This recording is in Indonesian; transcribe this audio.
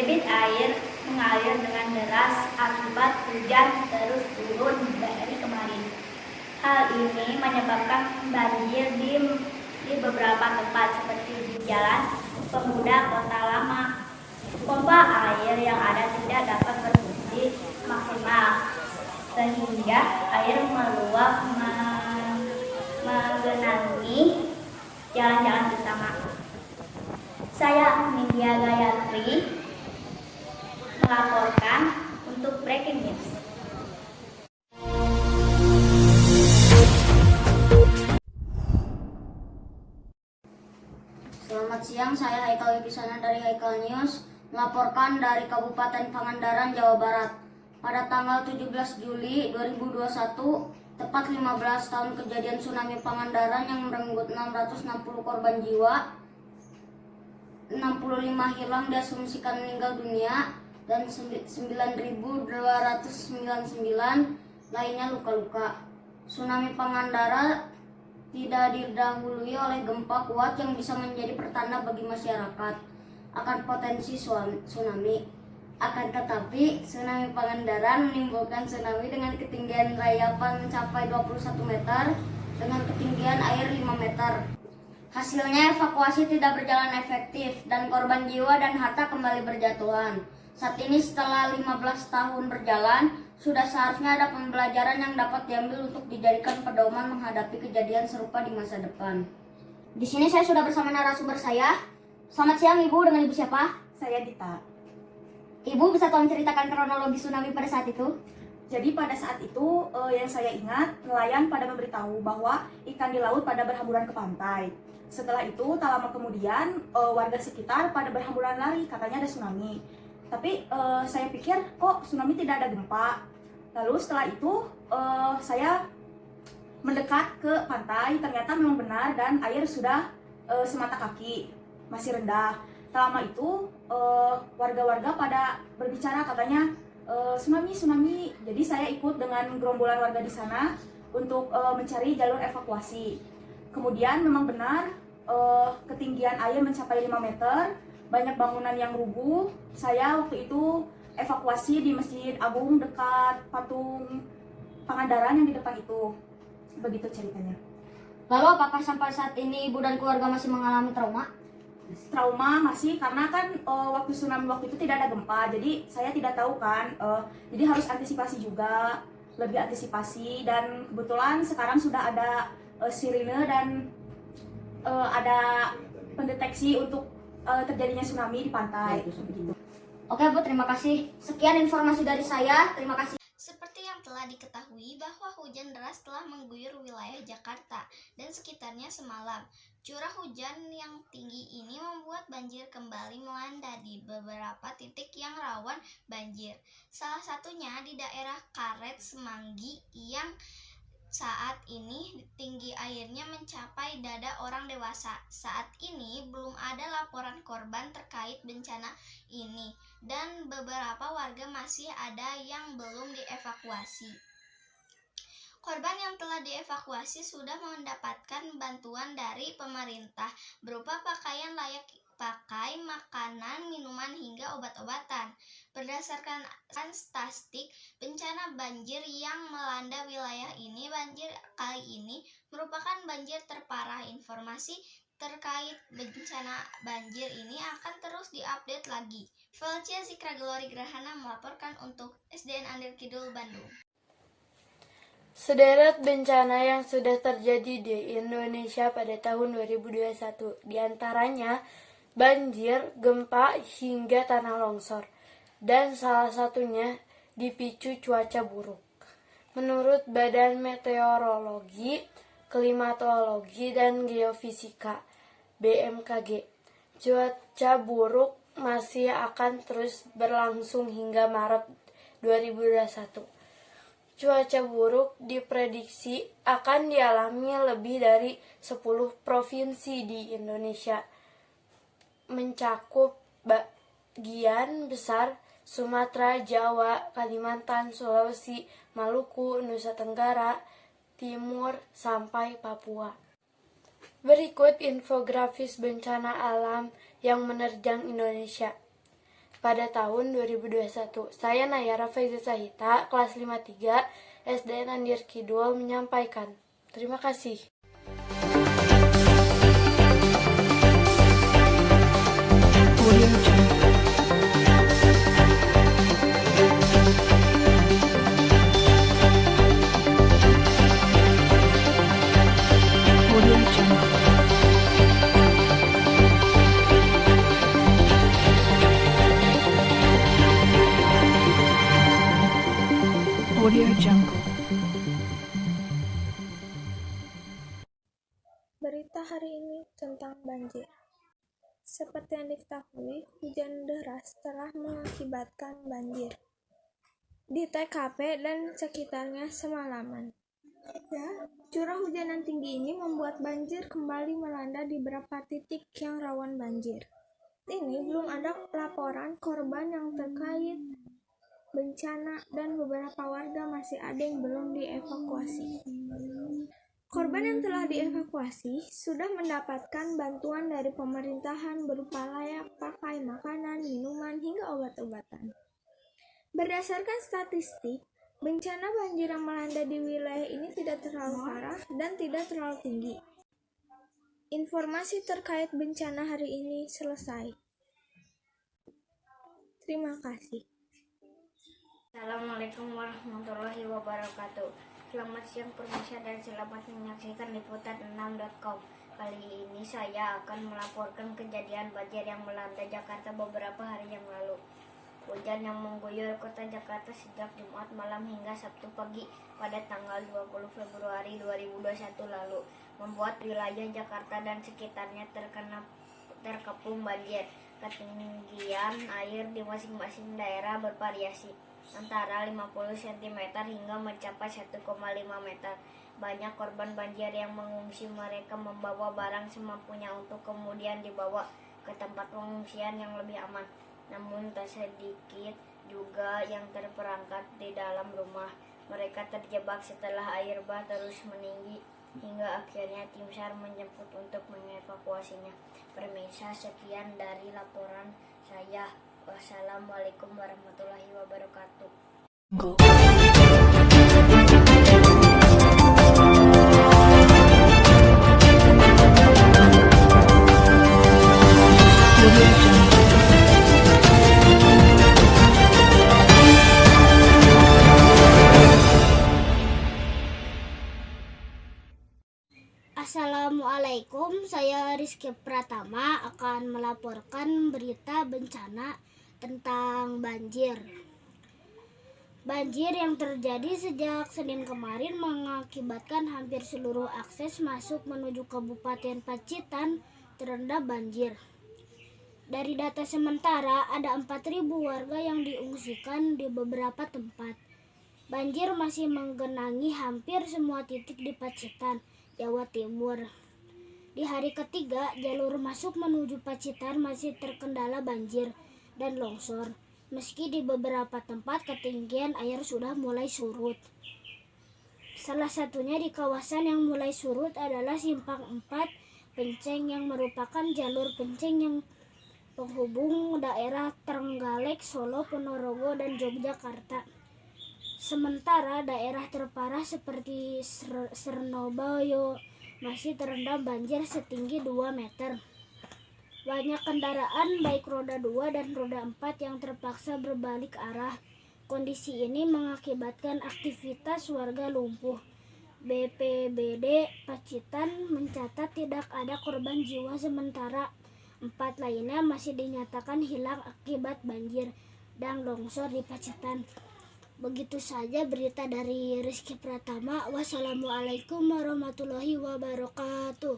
Debit air mengalir dengan deras akibat hujan terus turun dari kemarin. Hal ini menyebabkan banjir di beberapa tempat seperti di Jalan Pemuda Kota Lama. Pompa air yang ada tidak dapat berfungsi maksimal sehingga air meluap menggenangi jalan-jalan utama. Saya Nindya Gayatri melaporkan untuk Breaking News. Selamat siang, saya Haikal Wibisana dari Haikal News melaporkan dari Kabupaten Pangandaran, Jawa Barat. Pada tanggal 17 Juli 2021, tepat 15 tahun kejadian tsunami Pangandaran yang merenggut 660 korban jiwa, 65 hilang diasumsikan meninggal dunia, dan 9.299 lainnya luka-luka. Tsunami Pangandaran tidak didahului oleh gempa kuat yang bisa menjadi pertanda bagi masyarakat akan potensi tsunami. Akan tetapi, tsunami Pangandaran menimbulkan tsunami dengan ketinggian rayapan mencapai 21 meter dengan ketinggian air 5 meter. Hasilnya evakuasi tidak berjalan efektif dan korban jiwa dan harta kembali berjatuhan. Saat ini setelah 15 tahun berjalan, sudah seharusnya ada pembelajaran yang dapat diambil untuk dijadikan pedoman menghadapi kejadian serupa di masa depan. Di sini saya sudah bersama narasumber saya. Selamat siang Ibu, dengan Ibu siapa? Saya Dita. Ibu bisa tolong ceritakan kronologi tsunami pada saat itu? Jadi pada saat itu yang saya ingat, nelayan pada memberitahu bahwa ikan di laut pada berhamburan ke pantai. Setelah itu, tak lama kemudian warga sekitar pada berhamburan lari, katanya ada tsunami. Tapi saya pikir kok tsunami tidak ada gempa. Lalu setelah itu saya mendekat ke pantai, ternyata memang benar dan air sudah semata kaki, masih rendah. Tak lama itu warga-warga pada berbicara, katanya tsunami. Jadi saya ikut dengan gerombolan warga di sana untuk mencari jalur evakuasi. Kemudian memang benar ketinggian air mencapai 5 meter, banyak bangunan yang rubuh. Saya waktu itu evakuasi di Masjid Agung dekat patung Pangandaran yang di depan itu. Begitu ceritanya. Lalu apakah sampai saat ini Ibu dan keluarga masih mengalami trauma? Trauma masih, karena kan waktu tsunami waktu itu tidak ada gempa, jadi saya tidak tahu kan, jadi harus antisipasi juga, lebih antisipasi. Dan kebetulan sekarang sudah ada sirine dan ada pendeteksi untuk terjadinya tsunami di pantai. Begitu. Oke Bu, terima kasih. Sekian informasi dari saya, terima kasih. Seperti yang telah diketahui bahwa hujan deras telah mengguyur wilayah Jakarta dan sekitarnya semalam. Curah hujan yang tinggi ini membuat banjir kembali melanda di beberapa titik yang rawan banjir. Salah satunya di daerah Karet Semanggi yang saat ini tinggi airnya mencapai dada orang dewasa. Saat ini belum ada laporan korban terkait bencana ini dan beberapa warga masih ada yang belum dievakuasi. Korban yang telah dievakuasi sudah mendapatkan bantuan dari pemerintah berupa pakaian layak pakai, makanan, minuman, hingga obat-obatan. Berdasarkan statistik bencana banjir yang melanda wilayah ini, banjir kali ini merupakan banjir terparah. Informasi terkait bencana banjir ini akan terus diupdate lagi. Felicia Zikra Glory Grahana melaporkan untuk SDN Andir Kidul, Bandung. Sederet bencana yang sudah terjadi di Indonesia pada tahun 2021, diantaranya banjir, gempa, hingga tanah longsor, dan salah satunya dipicu cuaca buruk. Menurut Badan Meteorologi, Klimatologi, dan Geofisika (BMKG), cuaca buruk masih akan terus berlangsung hingga Maret 2021. Cuaca buruk diprediksi akan dialami lebih dari 10 provinsi di Indonesia, mencakup bagian besar Sumatera, Jawa, Kalimantan, Sulawesi, Maluku, Nusa Tenggara Timur, sampai Papua. Berikut infografis bencana alam yang menerjang Indonesia. pada tahun 2021. Saya Nayara Faiza Sahita, kelas 53, SD Nandir Kidul menyampaikan. Terima kasih. Berita hari ini tentang banjir. Seperti yang diketahui, hujan deras telah mengakibatkan banjir di TKP dan sekitarnya semalaman. Curah hujan yang tinggi ini membuat banjir kembali melanda di beberapa titik yang rawan banjir. Ini belum ada laporan korban yang terkait bencana dan beberapa warga masih ada yang belum dievakuasi. Korban yang telah dievakuasi sudah mendapatkan bantuan dari pemerintahan berupa layak pakai, makanan, minuman, hingga obat-obatan. Berdasarkan statistik, bencana banjir yang melanda di wilayah ini tidak terlalu parah dan tidak terlalu tinggi. Informasi terkait bencana hari ini selesai. Terima kasih. Assalamualaikum warahmatullahi wabarakatuh. Selamat siang pemirsa dan selamat menyaksikan liputan 6.com. Kali ini saya akan melaporkan kejadian banjir yang melanda Jakarta beberapa hari yang lalu. Hujan yang mengguyur kota Jakarta sejak Jumat malam hingga Sabtu pagi pada tanggal 20 Februari 2021 lalu membuat wilayah Jakarta dan sekitarnya terkepung banjir. Ketinggian air di masing-masing daerah bervariasi antara 50 cm hingga mencapai 1,5 meter. Banyak korban banjir yang mengungsi, mereka membawa barang semampunya untuk kemudian dibawa ke tempat pengungsian yang lebih aman. Namun tak sedikit juga yang terperangkap di dalam rumah. Mereka terjebak setelah air bah terus meninggi hingga akhirnya tim SAR menjemput untuk mengevakuasinya. Pemirsa, sekian dari laporan saya. Wassalamualaikum warahmatullahi wabarakatuh. Assalamualaikum, saya Rizky Pratama akan melaporkan berita bencana tentang banjir. Banjir yang terjadi sejak Senin kemarin mengakibatkan hampir seluruh akses masuk menuju Kabupaten Pacitan terendam banjir. Dari data sementara, ada 4.000 warga yang diungsikan di beberapa tempat. Banjir masih menggenangi hampir semua titik di Pacitan, Jawa Timur. Di hari ketiga, jalur masuk menuju Pacitan masih terkendala banjir dan longsor, meski di beberapa tempat ketinggian air sudah mulai surut. Salah satunya di kawasan yang mulai surut adalah Simpang 4 Penceng yang merupakan jalur penceng yang penghubung daerah Trenggalek, Solo, Ponorogo, dan Yogyakarta. Sementara daerah terparah seperti Surabaya masih terendam banjir setinggi 2 meter. Banyak kendaraan baik roda 2 dan roda 4 yang terpaksa berbalik arah. Kondisi ini mengakibatkan aktivitas warga lumpuh. BPBD Pacitan mencatat tidak ada korban jiwa, sementara 4 lainnya masih dinyatakan hilang akibat banjir dan longsor di Pacitan. Begitu saja berita dari Rizky Pratama. Wassalamualaikum warahmatullahi wabarakatuh.